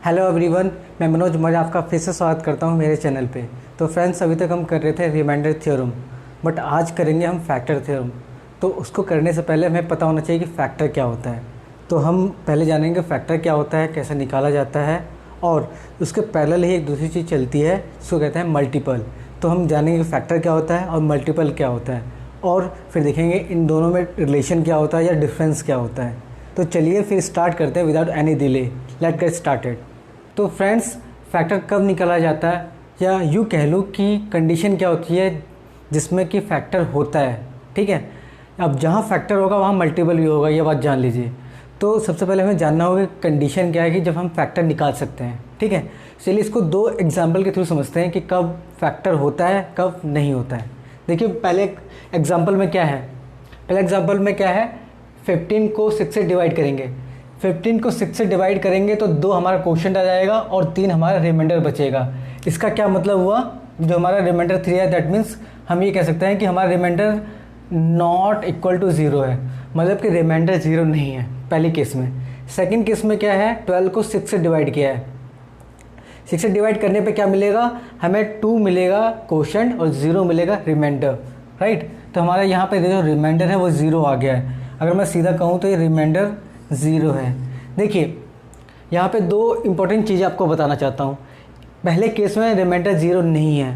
Hello everyone, मैं मनोज मौर्य आपका फिर से स्वागत करता हूं मेरे चैनल पे। तो फ्रेंड्स, अभी तक हम कर रहे थे रिमाइंडर थ्योरम, बट आज करेंगे हम फैक्टर थ्योरम। तो उसको करने से पहले हमें पता होना चाहिए कि फैक्टर क्या होता है। तो हम पहले जानेंगे फैक्टर क्या होता है, कैसे निकाला जाता है, और उसके पैरेलल ही एक दूसरी चीज़ चलती है, उसको कहते हैं मल्टीपल। तो हम जानेंगे फैक्टर क्या होता है और मल्टीपल क्या होता है, और फिर देखेंगे इन दोनों में रिलेशन क्या होता है या डिफरेंस क्या होता है। तो चलिए फिर स्टार्ट करते हैं without any delay. Let get started. तो फ्रेंड्स, फैक्टर कब निकाला जाता है, या यूँ कह लूँ कि कंडीशन क्या होती है जिसमें कि फैक्टर होता है। ठीक है, अब जहाँ फैक्टर होगा वहाँ मल्टीपल भी होगा, ये बात जान लीजिए। तो सबसे पहले हमें जानना होगा कि कंडीशन क्या है कि जब हम फैक्टर निकाल सकते हैं। ठीक है, चलिए इसको दो एग्जाम्पल के थ्रू समझते हैं कि कब फैक्टर होता है, कब नहीं होता है। देखिए पहले एग्जाम्पल में क्या है, पहले एग्जाम्पल में क्या है, 15 को 6 से डिवाइड करेंगे। 15 को 6 से डिवाइड करेंगे तो 2 हमारा क्वोशंट आ जाएगा और 3 हमारा रिमाइंडर बचेगा। इसका क्या मतलब हुआ, जो हमारा रिमाइंडर 3 है, दैट मीन्स हम ये कह सकते हैं कि हमारा रिमाइंडर नॉट इक्वल टू 0 है, मतलब कि रिमाइंडर 0 नहीं है पहली केस में। सेकंड केस में क्या है, 12 को 6 से डिवाइड किया है। 6 से डिवाइड करने पे क्या मिलेगा, हमें 2 मिलेगा क्वोशंट और 0 मिलेगा रिमाइंडर, राइट। तो हमारा यहाँ पे जो रिमाइंडर है वो 0 आ गया है। अगर मैं सीधा कहूँ तो ये रिमाइंडर 0 है। देखिए यहाँ पे दो इम्पोर्टेंट चीज़ें आपको बताना चाहता हूँ। पहले केस में रिमाइंडर 0 नहीं है,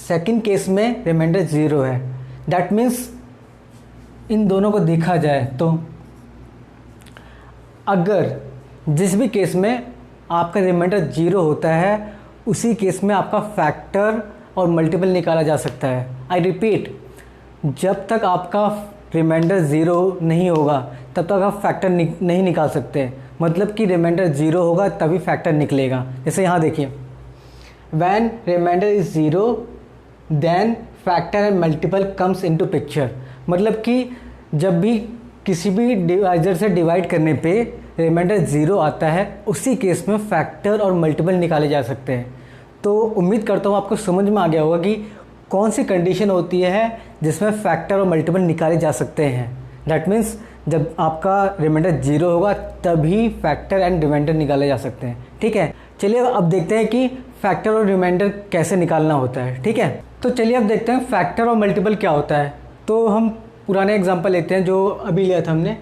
सेकंड केस में रिमाइंडर 0 है। दैट मीन्स इन दोनों को देखा जाए तो अगर जिस भी केस में आपका रिमाइंडर 0 होता है, उसी केस में आपका फैक्टर और मल्टीपल निकाला जा सकता है। आई रिपीट, जब तक आपका रिमाइंडर 0 नहीं होगा तब तक आप फैक्टर नहीं निकाल सकते। मतलब कि रिमाइंडर 0 होगा तभी फैक्टर निकलेगा। जैसे यहाँ देखिए, when remainder is 0 then factor and multiple comes into picture. मतलब कि जब भी किसी भी डिवाइजर से डिवाइड करने पे रिमाइंडर 0 आता है, उसी केस में फैक्टर और मल्टीपल निकाले जा सकते हैं। तो उम्मीद करता हूँ आपको समझ में आ गया होगा कि कौन सी कंडीशन होती है जिसमें फैक्टर और मल्टीपल निकाले जा सकते हैं। दैट मीन्स जब आपका रिमाइंडर 0 होगा तभी फैक्टर एंड रिमाइंडर निकाले जा सकते हैं। ठीक है, चलिए अब देखते हैं कि फैक्टर और रिमाइंडर कैसे निकालना होता है। ठीक है, तो चलिए अब देखते हैं फैक्टर और मल्टीपल क्या होता है। तो हम पुराने एग्जाम्पल लेते हैं जो अभी लिया था हमने।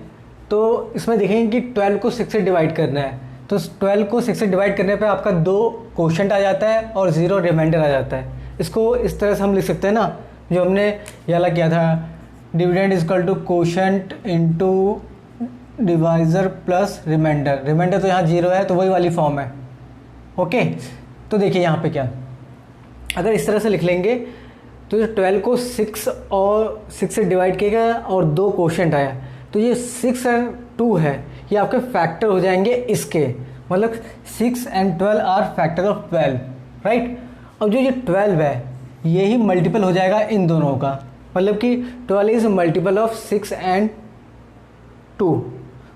तो इसमें देखेंगे कि 12 को 6 से डिवाइड करना है। तो 12 को 6 से डिवाइड करने पर आपका 2 क्वोशंट आ जाता है और 0 रिमाइंडर आ जाता है। इसको इस तरह से हम लिख सकते हैं ना, जो हमने ये वाला किया था, dividend is equal to quotient into divisor plus remainder. Remainder तो यहाँ 0 है तो वही वाली फॉर्म है। ओके, तो देखिए यहाँ पे क्या, अगर इस तरह से लिख लेंगे तो ये 12 को 6 से डिवाइड किया गया और 2 क्वोशंट आया, तो ये 6 और 2 है, ये आपके फैक्टर हो जाएंगे इसके। मतलब 6 and 12 are factor of 12, right. अब जो ये 12 है यही मल्टीपल हो जाएगा इन दोनों का, मतलब कि 12 इज मल्टीपल ऑफ 6 and 2।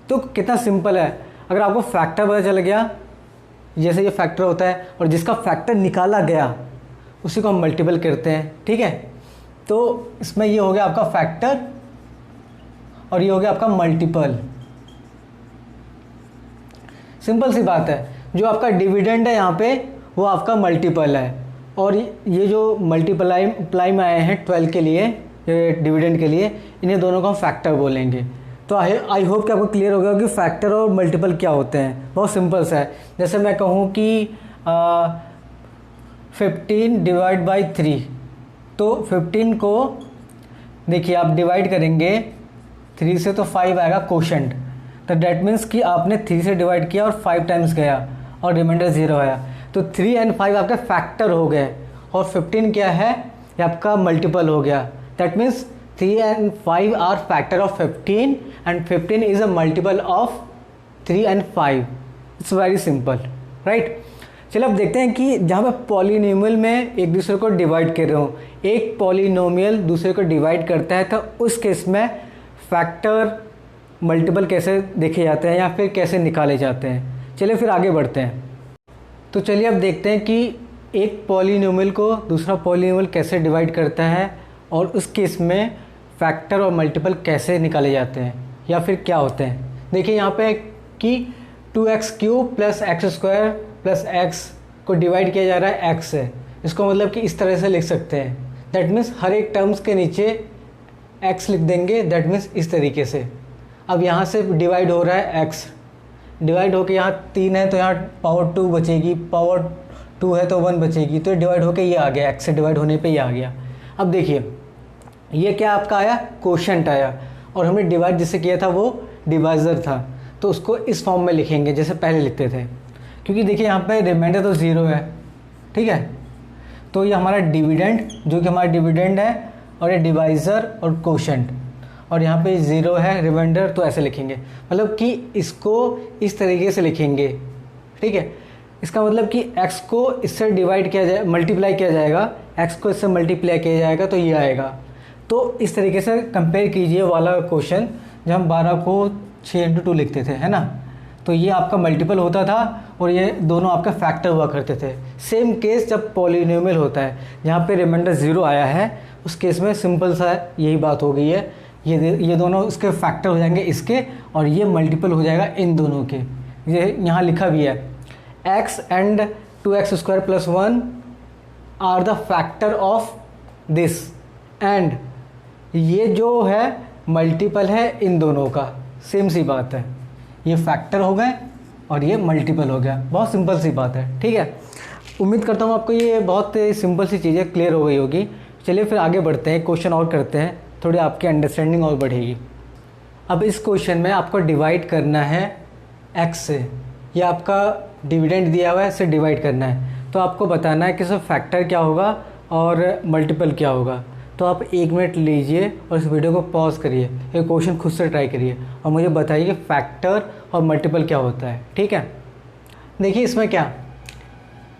तो कितना सिंपल है, अगर आपको फैक्टर पता चल गया, जैसे ये फैक्टर होता है और जिसका फैक्टर निकाला गया उसी को हम मल्टीपल करते हैं। ठीक है, तो इसमें ये हो गया आपका फैक्टर और ये हो गया आपका मल्टीपल। सिंपल सी बात है, जो आपका डिविडेंड है यहाँ पे वो आपका मल्टीपल है, और ये जो मल्टीप्लाई में आए हैं 12 के लिए, डिविडेंड के लिए, इन्हें दोनों को हम फैक्टर बोलेंगे। तो आई होप कि आपको क्लियर हो गया कि फैक्टर और मल्टीपल क्या होते हैं। बहुत सिंपल सा है। जैसे मैं कहूँ कि 15 डिवाइड बाई 3, तो 15 को देखिए आप डिवाइड करेंगे 3 से तो 5 आएगा क्वोशंट। तो डैट मीन्स कि आपने 3 से डिवाइड किया और 5 टाइम्स गया और रिमाइंडर 0 आया, तो 3 and 5 आपके फैक्टर हो गए, और 15 क्या है, ये आपका मल्टीपल हो गया। That means 3 and 5 are factor of 15 and 15 is a multiple of 3 and 5। It's very simple, right. चलो अब देखते हैं कि जहाँ पे पॉलिनोमियल में एक दूसरे को डिवाइड कर रहे हो, एक पॉलिनोमियल दूसरे को डिवाइड करता है, तो उस केस में फैक्टर मल्टीपल कैसे देखे जाते हैं या फिर कैसे निकाले जाते हैं। चलिए फिर आगे बढ़ते हैं। तो चलिए अब देखते हैं कि एक पॉलिनोमियल को दूसरा पॉलिनोमियल कैसे डिवाइड करता है और उस केस में फैक्टर और मल्टीपल कैसे निकाले जाते हैं या फिर क्या होते हैं। देखिए यहाँ पे कि 2x³ plus x² plus x को डिवाइड किया जा रहा है x से। इसको मतलब कि इस तरह से लिख सकते हैं, दैट मीन्स हर एक टर्म्स के नीचे x लिख देंगे, दैट मीन्स इस तरीके से। अब यहाँ से डिवाइड हो रहा है x, डिवाइड होके यहाँ 3 है तो यहाँ पावर 2 बचेगी, पावर 2 है तो 1 बचेगी, तो डिवाइड होके ये आ गया, x से डिवाइड होने पे ये आ गया। अब देखिए ये क्या आपका आया, कोशेंट आया, और हमने डिवाइड जिससे किया था वो डिवाइज़र था, तो उसको इस फॉर्म में लिखेंगे जैसे पहले लिखते थे, क्योंकि देखिए यहाँ पे रिमाइंडर तो 0 है, ठीक है। तो ये हमारा डिविडेंड, जो कि हमारा डिविडेंड है, और ये डिवाइज़र और कोशेंट, और यहाँ पे 0 है रिमाइंडर, तो ऐसे लिखेंगे, मतलब कि इसको इस तरीके से लिखेंगे, ठीक है। इसका मतलब कि x को इससे डिवाइड किया जाए, मल्टीप्लाई किया जाएगा, x को इससे मल्टीप्लाई किया जाएगा तो ये आएगा। तो इस तरीके से कंपेयर कीजिए वाला क्वेश्चन, जब हम 12 को 6 × 2 लिखते थे, है ना, तो ये आपका मल्टीपल होता था और ये दोनों आपका फैक्टर हुआ करते थे। सेम केस जब पॉलिनोमियल होता है, जहाँ पे रिमाइंडर 0 आया है, उस केस में सिंपल सा यही बात हो गई है, ये दोनों इसके फैक्टर हो जाएंगे इसके, और ये मल्टीपल हो जाएगा इन दोनों के। ये यहाँ लिखा भी है, x and 2x² + 1 are the factor of this, and ये जो है मल्टीपल है इन दोनों का, सेम सी बात है, ये फैक्टर हो गए और ये मल्टीपल हो गया। बहुत सिंपल सी बात है, ठीक है। उम्मीद करता हूँ आपको ये बहुत सिंपल सी चीज़ें क्लियर हो गई होगी। चलिए फिर आगे बढ़ते हैं, क्वेश्चन और करते हैं, थोड़ी आपकी अंडरस्टैंडिंग और बढ़ेगी। अब इस क्वेश्चन में आपको डिवाइड करना है x से, ये आपका डिविडेंड दिया हुआ है, इससे डिवाइड करना है, तो आपको बताना है कि इसका फैक्टर क्या होगा और मल्टीपल क्या होगा। तो आप 1 मिनट लीजिए और इस वीडियो को पॉज करिए, ये क्वेश्चन खुद से ट्राई करिए और मुझे बताइए कि फैक्टर और मल्टीपल क्या होता है, ठीक है। देखिए इसमें क्या,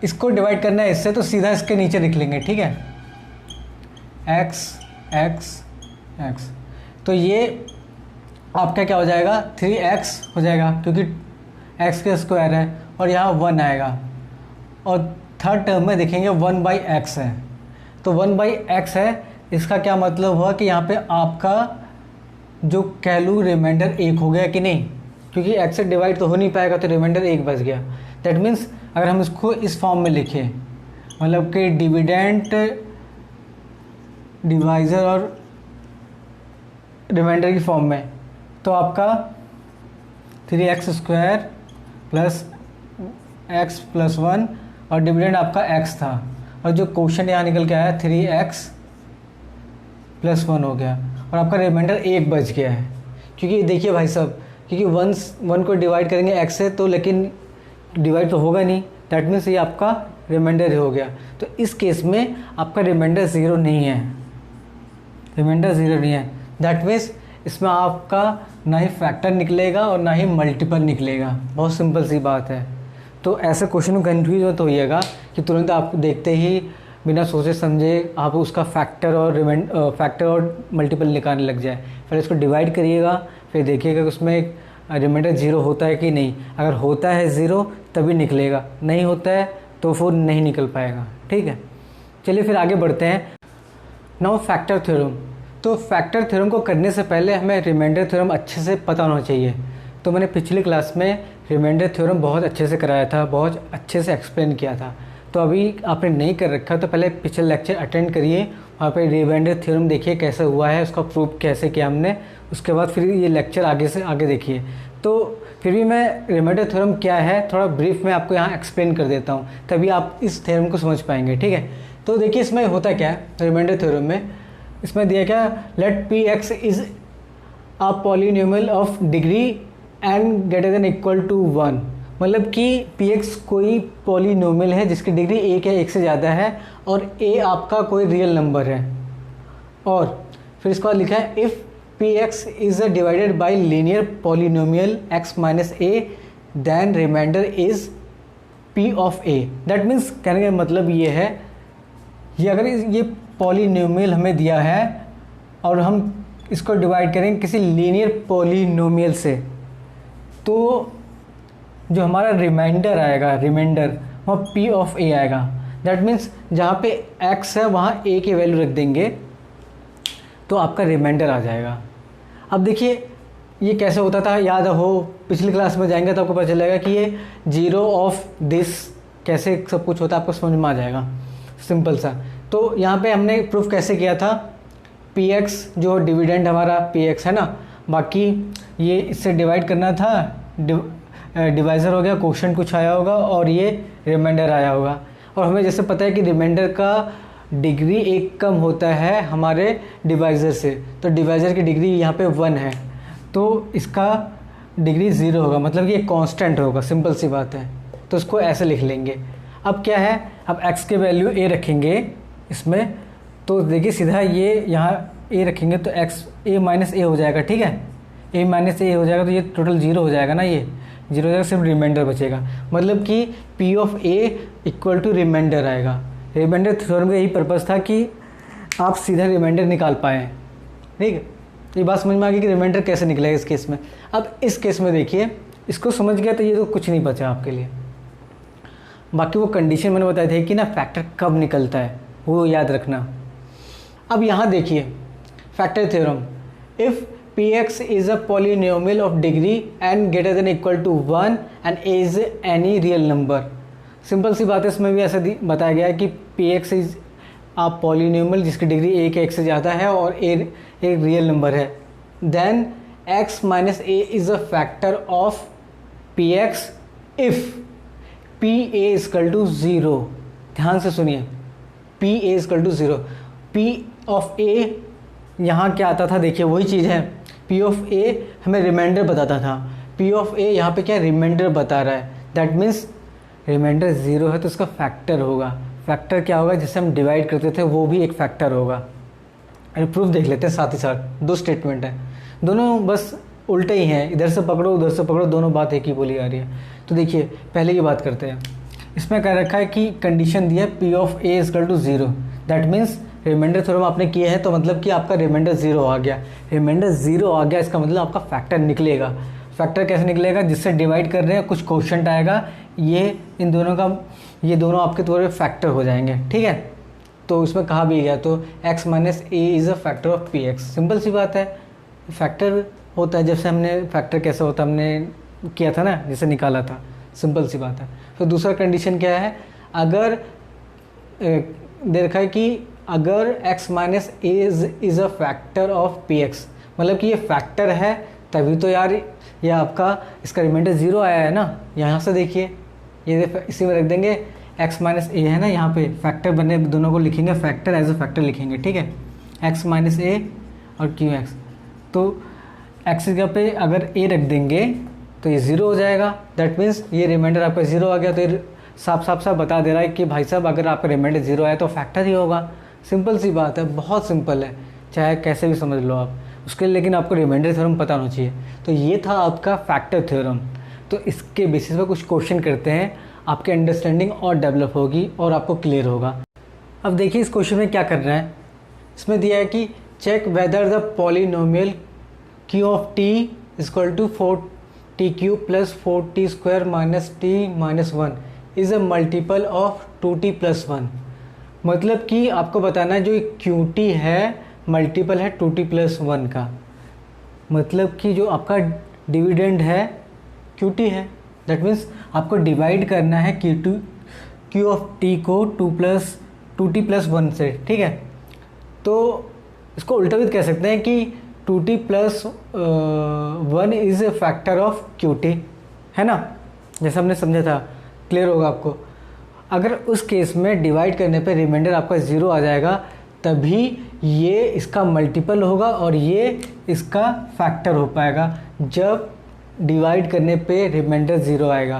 इसको डिवाइड करना है इससे, तो सीधा इसके नीचे लिख लेंगे, ठीक है, x x x, तो ये आपका क्या हो जाएगा, 3x हो जाएगा, क्योंकि x के स्क्वायर है, और यहाँ 1 आएगा, और थर्ड टर्म में देखेंगे 1/x है, तो 1/x है, इसका क्या मतलब हुआ कि यहाँ पे आपका जो कह लूँ रिमाइंडर 1 हो गया कि नहीं, क्योंकि x से डिवाइड तो हो नहीं पाएगा, तो रिमाइंडर 1 बच गया। दैट मीन्स अगर हम इसको इस फॉर्म में लिखें, मतलब कि डिविडेंट, डिवाइज़र और रिमाइंडर की फॉर्म में, तो आपका 3x² + x + 1 और डिविडेंड आपका x था, और जो क्वेश्चन यहाँ निकल के आया 3x + 1 हो गया, और आपका रिमाइंडर 1 बच गया है। क्योंकि देखिए भाई साहब, क्योंकि 1 को डिवाइड करेंगे x से, तो लेकिन डिवाइड तो होगा नहीं, दैट मीन्स ये आपका रिमाइंडर हो गया। तो इस केस में आपका रिमाइंडर 0 नहीं है, रिमाइंडर 0 नहीं है, दैट मीन्स इसमें आपका ना ही फैक्टर निकलेगा और ना ही मल्टीपल निकलेगा। बहुत सिंपल सी बात है। तो ऐसे क्वेश्चन में कन्फ्यूज मत होइएगा कि तुरंत आप देखते ही बिना सोचे समझे आप उसका फैक्टर और मल्टीपल निकालने लग जाए। फिर इसको डिवाइड करिएगा, फिर देखिएगा कि उसमें रिमाइंडर 0 होता है कि नहीं। अगर होता है 0 तभी निकलेगा, नहीं होता है तो फिर नहीं निकल पाएगा, ठीक है। चलिए फिर आगे बढ़ते हैं। Now factor theorem. तो फैक्टर थ्योरम को करने से पहले हमें रिमाइंडर थ्योरम अच्छे से पता होना चाहिए। तो मैंने पिछली क्लास में रिमाइंडर थ्योरम बहुत अच्छे से कराया था, बहुत अच्छे से एक्सप्लेन किया था। तो अभी आपने नहीं कर रखा तो पहले पिछले लेक्चर अटेंड करिए, वहाँ पे रिमाइंडर थ्योरम देखिए कैसे हुआ है, उसका प्रूफ कैसे किया हमने, उसके बाद फिर ये लेक्चर आगे से आगे देखिए। तो फिर भी मैं रिमाइंडर थ्योरम क्या है थोड़ा ब्रीफ में आपको यहाँ एक्सप्लेन कर देता हूँ, तभी आप इस थ्योरम को समझ पाएंगे, ठीक है। तो देखिए इसमें होता क्या है रिमाइंडर थ्योरम में, इसमें दिया क्या, let p x is a polynomial of degree n greater than equal to 1। मतलब कि पी एक्स कोई पॉलिनोमियल है जिसकी डिग्री 1 या 1 से ज़्यादा है और ए आपका कोई रियल नंबर है। और फिर इसके बाद लिखा है if P x is divided by linear polynomial x minus a then remainder is p of a. That means कहने का मतलब ये है, ये अगर ये पॉलिनोमियल हमें दिया है और हम इसको डिवाइड करेंगे किसी लीनियर पॉलिनोमियल से, तो जो हमारा रिमाइंडर आएगा, रिमाइंडर वहाँ पी ऑफ ए आएगा। दैट मीन्स जहाँ पे x है वहाँ a की वैल्यू रख देंगे तो आपका रिमाइंडर आ जाएगा। अब देखिए ये कैसे होता था, याद हो पिछली क्लास में जाएंगे तो आपको पता चलेगा कि ये जीरो ऑफ दिस कैसे सब कुछ होता है, आपको समझ में आ जाएगा, सिंपल सा। तो यहाँ पे हमने प्रूफ कैसे किया था, पी एक्स जो डिविडेंड हमारा पी एक्स है ना, बाकी ये इससे डिवाइड करना था, डिवाइज़र हो गया, क्वोशंट कुछ आया होगा और ये रिमाइंडर आया होगा। और हमें जैसे पता है कि रिमाइंडर का डिग्री एक कम होता है हमारे डिवाइज़र से, तो डिवाइज़र की डिग्री यहाँ पे 1 है, तो इसका डिग्री 0 होगा, मतलब कि ये कांस्टेंट होगा, सिंपल सी बात है। तो इसको ऐसे लिख लेंगे। अब क्या है, अब x के वैल्यू a रखेंगे इसमें, तो देखिए सीधा ये यहाँ a रखेंगे तो x a माइनस ए हो जाएगा, ठीक है, a माइनस ए हो जाएगा, तो ये टोटल 0 हो जाएगा ना, ये 0 हो जाएगा, सिर्फ रिमाइंडर बचेगा, मतलब कि p of a equal to remainder आएगा। रिमाइंडर थ्योरम का यही पर्पज़ था कि आप सीधा रिमाइंडर निकाल पाएँ, ठीक है। ये बात समझ में आ गई कि रिमाइंडर कैसे निकलेगा इस केस में। अब इस केस में देखिए, इसको समझ गया तो ये तो कुछ नहीं बचा आपके लिए, बाकी वो कंडीशन मैंने बताई थी कि ना फैक्टर कब निकलता है वो याद रखना। अब यहाँ देखिए factor theorem, if P x is a polynomial of degree and greater than equal to 1 and is any real number. Simple सी बात है, इसमें भी ऐसा बताया गया है कि P X is a polynomial जिसकी डिग्री एक एक्स से ज़्यादा है और एक रियल नंबर है, then x minus A is a factor of P X if P A is equal to 0। ध्यान से सुनिए, P A is equal to 0, P of A यहाँ क्या आता था, देखिए वही चीज़ है, पी ऑफ ए हमें रिमाइंडर बताता था, पी ऑफ ए यहाँ पे क्या रिमाइंडर बता रहा है, दैट मीन्स रिमाइंडर 0 है तो उसका फैक्टर होगा। फैक्टर क्या होगा, जिससे हम डिवाइड करते थे वो भी एक फैक्टर होगा। अरे प्रूफ देख लेते हैं साथ ही साथ, दो स्टेटमेंट है, दोनों बस उल्टे ही हैं, इधर से पकड़ो उधर से पकड़ो, दोनों बात एक ही बोली आ रही है। तो देखिए पहले ये बात करते हैं, इसमें कह रखा है कि कंडीशन दी है p of a is equal to 0, that means remainder theorem आपने किया है तो मतलब कि आपका रिमाइंडर 0 आ गया। रिमाइंडर 0 आ गया इसका मतलब आपका फैक्टर निकलेगा। फैक्टर कैसे निकलेगा, जिससे डिवाइड कर रहे हैं कुछ क्वोशंट आएगा, ये इन दोनों का, ये दोनों आपके तौर पर फैक्टर हो जाएंगे, ठीक है। तो इसमें कहा भी गया, तो x minus A is a factor of P X, simple सी बात है, फैक्टर होता है, जैसे हमने फैक्टर कैसे होता हमने किया था ना, जैसे निकाला था, सिंपल सी बात है। फिर दूसरा कंडीशन क्या है, अगर दे रखा है कि अगर x minus A is a factor of P x, मतलब कि ये फैक्टर है तभी तो यार ये आपका इसका रिमाइंडर 0 आया है ना। यहाँ से देखिए, ये इसी में रख देंगे, x माइनस ए है ना, यहाँ पे फैक्टर बने, दोनों को लिखेंगे फैक्टर, एज अ फैक्टर लिखेंगे, ठीक है, x माइनस ए और क्यू एक्स। तो x की जगह पे अगर a रख देंगे तो ये 0 हो जाएगा, दैट मीन्स ये रिमाइंडर आपका 0 आ गया। तो ये साफ साफ बता दे रहा है कि भाई साहब अगर आपका रिमाइंडर 0 आया तो फैक्टर ही होगा। सिंपल सी बात है, बहुत सिंपल है, चाहे कैसे भी समझ लो आप उसके लिए, लेकिन आपको रिमाइंडर थ्योरम पता होना चाहिए। तो ये था आपका फैक्टर थ्योरम। तो इसके बेसिस पर कुछ क्वेश्चन करते हैं, आपकी अंडरस्टैंडिंग और डेवलप होगी और आपको क्लियर होगा। अब देखिए इस क्वेश्चन में क्या करना है, इसमें दिया है कि check whether the polynomial q of t equal to 4t³ plus 4t square minus t minus 1 is a multiple of 2t plus 1। मतलब कि आपको बताना है जो qt है मल्टीपल है 2t प्लस 1 का, मतलब कि जो आपका डिविडेंड है qt है, दैट मीन्स आपको डिवाइड करना है q ऑफ t को 2t प्लस 1 से, ठीक है। तो इसको उल्टा भी कह सकते हैं कि 2t plus 1 is a factor of qt, है ना, जैसा हमने समझा था, क्लियर होगा आपको। अगर उस केस में डिवाइड करने पे रिमाइंडर आपका 0 आ जाएगा, तभी ये इसका मल्टीपल होगा और ये इसका फैक्टर हो पाएगा, जब डिवाइड करने पे रिमाइंडर 0 आएगा,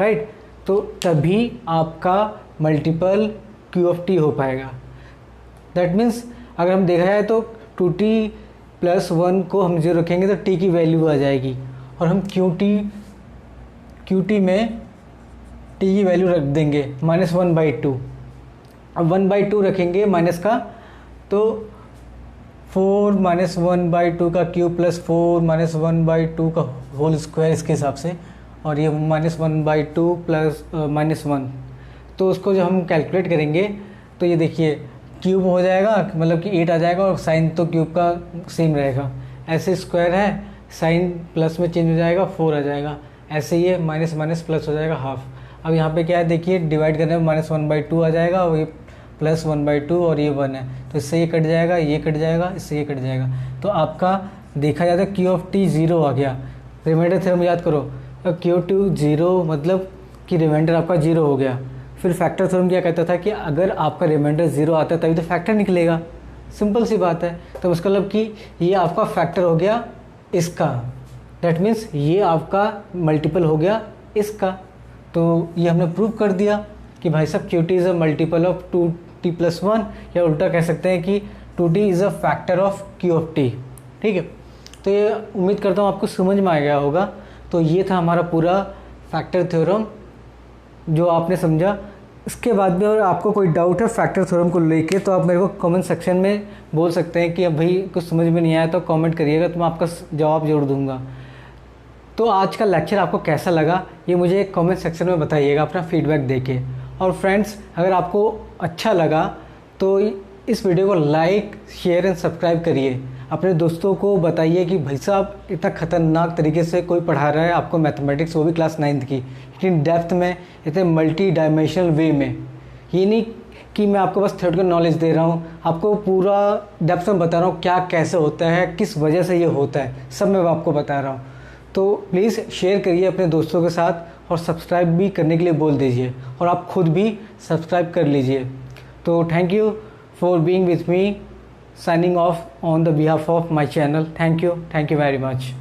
राइट। तो तभी आपका मल्टीपल q ऑफ t हो पाएगा। दैट मीन्स अगर हम देखा जाए तो 2t प्लस 1 को हम 0 रखेंगे तो t की वैल्यू आ जाएगी, और हम qt में t की वैल्यू रख देंगे -1/2। अब 1/2 रखेंगे माइनस का, तो 4 -1/2 का क्यूब प्लस 4 -1/2 का होल स्क्वायर इसके हिसाब से, और ये -1/2 प्लस -1। तो उसको जब हम कैलकुलेट करेंगे तो ये देखिए क्यूब हो जाएगा, मतलब कि 8 आ जाएगा, और साइन तो क्यूब का सेम रहेगा। ऐसे स्क्वायर है साइन प्लस में चेंज हो जाएगा, 4 आ जाएगा। ऐसे ही ये माइनस माइनस प्लस हो जाएगा हाफ। अब यहाँ पे क्या है देखिए, डिवाइड करने में -1/2 आ जाएगा और ये +1/2 और ये 1 है, तो इससे ये कट जाएगा, ये कट जाएगा, इससे ये कट जाएगा। तो आपका देखा जाता है Q(t) 0 आ गया। रिमाइंडर थ्योरम याद करो, Q(t) 0 मतलब कि रिमाइंडर आपका 0 हो गया। फिर फैक्टर थ्योरम क्या कहता था कि अगर आपका रिमाइंडर 0 आता है तभी तो फैक्टर निकलेगा। सिंपल सी बात है। तो उसका मतलब कि ये आपका फैक्टर हो गया इसका, दैट मीन्स ये आपका मल्टीपल हो गया इसका। तो ये हमने प्रूव कर दिया कि भाई साहब Q(t) is a multiple of 2t+1, या उल्टा कह सकते हैं कि 2t is a factor of Q(t). ठीक है, तो ये उम्मीद करता हूँ आपको समझ में आ गया होगा। तो ये था हमारा पूरा फैक्टर थ्योरम जो आपने समझा। इसके बाद भी अगर आपको कोई डाउट है फैक्टर थ्योरम को लेके तो आप मेरे को कमेंट सेक्शन में बोल सकते हैं कि अब भाई कुछ समझ में नहीं आया तो कमेंट करिएगा, तो मैं आपका जवाब जरूर दूंगा। तो आज का लेक्चर आपको कैसा लगा ये मुझे कमेंट सेक्शन में बताइएगा अपना फीडबैक देके। और फ्रेंड्स, अगर आपको अच्छा लगा तो इस वीडियो को लाइक, शेयर एंड सब्सक्राइब करिए। अपने दोस्तों को बताइए कि भाई साहब इतना ख़तरनाक तरीके से कोई पढ़ा रहा है आपको मैथमेटिक्स, वो भी क्लास 9th की, इतनी डेप्थ में, इतने मल्टी डायमेंशनल वे में। ये नहीं कि मैं आपको बस थ्योरेटिकल नॉलेज दे रहा हूँ, आपको पूरा डेप्थ में बता रहा हूँ क्या कैसे होता है, किस वजह से ये होता है, सब मैं आपको बता रहा हूँ। तो प्लीज़ शेयर करिए अपने दोस्तों के साथ और सब्सक्राइब भी करने के लिए बोल दीजिए, और आप खुद भी सब्सक्राइब कर लीजिए। तो thank you for being with me, signing off on the behalf of my channel. Thank you very much.